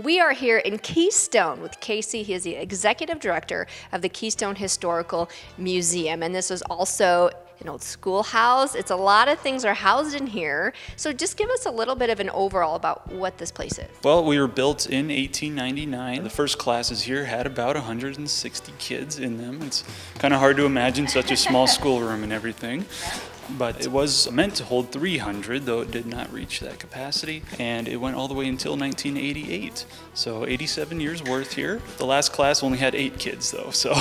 We are here in Keystone with Casey. He is the executive director of the Keystone Historical Museum, and this is also an old schoolhouse. It's a lot of things are housed in here. So just give us a little bit of an overall about what this place is. Well, we were built in 1899. The first classes here had about 160 kids in them. It's kind of hard to imagine such a small schoolroom and everything. But it was meant to hold 300, though it did not reach that capacity. And it went all the way until 1988. So 87 years worth here. The last class only had 8 kids, though. So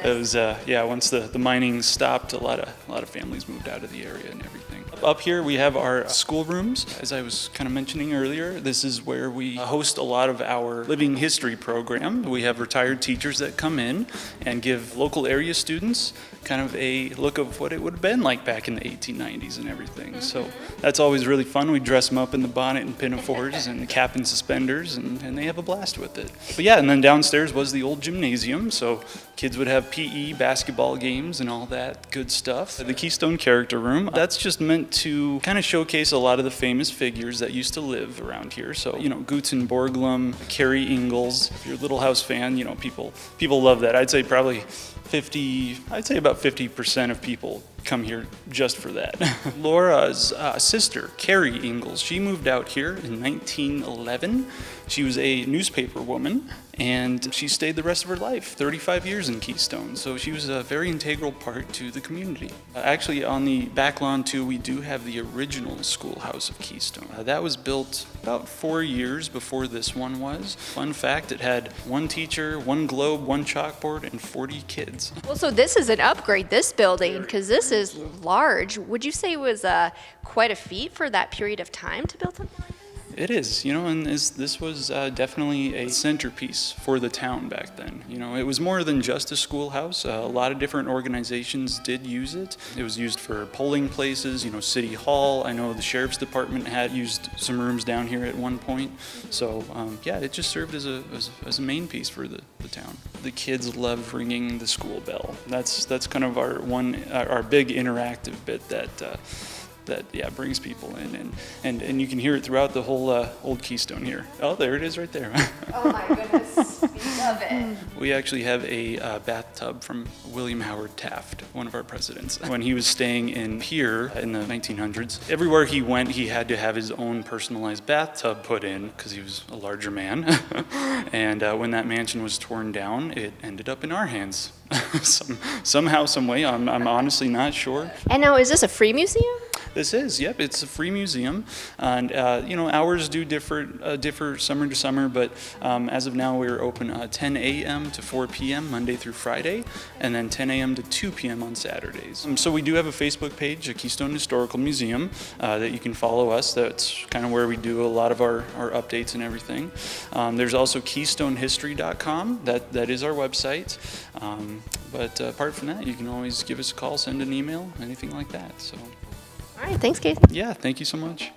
it was, once the mining stopped, a lot of families moved out of the area and everything. Up here we have our schoolrooms. As I was kind of mentioning earlier, this is where we host a lot of our living history program. We have retired teachers that come in and give local area students kind of a look of what it would have been like back in the 1890s and everything. So that's always really fun. We dress them up in the bonnet and pinafores and the cap and suspenders, and they have a blast with it. But yeah, and then downstairs was the old gymnasium, so kids would have PE, basketball games, and all that good stuff. The Keystone Character Room, that's just meant to kind of showcase a lot of the famous figures that used to live around here. So, Gutzen Borglum, Carrie Ingalls. If you're a Little House fan, people love that. I'd say probably about 50% of people come here just for that. Laura's sister, Carrie Ingalls, she moved out here in 1911. She was a newspaper woman, and she stayed the rest of her life, 35 years in Keystone. So she was a very integral part to the community. Actually, on the back lawn too, we do have the original schoolhouse of Keystone. That was built about 4 years before this one was. Fun fact, it had 1 teacher, 1 globe, 1 chalkboard, and 40 kids. Well, so this is an upgrade, this building, because this is large. Would you say it was quite a feat for that period of time to build something like this? It is, and this was definitely a centerpiece for the town back then. It was more than just a schoolhouse. A lot of different organizations did use it. It was used for polling places, City Hall. I know the Sheriff's Department had used some rooms down here at one point. So, it just served as a main piece for the town. The kids love ringing the school bell. That's kind of our big interactive bit that brings people in, and you can hear it throughout the whole old Keystone here. Oh, there it is right there. Oh my goodness, we love it. We actually have a bathtub from William Howard Taft, one of our presidents. When he was staying in here in the 1900s, everywhere he went, he had to have his own personalized bathtub put in because he was a larger man. And when that mansion was torn down, it ended up in our hands. Somehow, some way. I'm honestly not sure. And now, is this a free museum? This is, yep, it's a free museum, and hours do differ summer to summer, but as of now we're open 10 a.m. to 4 p.m. Monday through Friday, and then 10 a.m. to 2 p.m. on Saturdays. So we do have a Facebook page, a Keystone Historical Museum, that you can follow us. That's kind of where we do a lot of our updates and everything. There's also KeystoneHistory.com, that is our website, but apart from that, you can always give us a call, send an email, anything like that. So. All right, thanks, Casey. Yeah, thank you so much.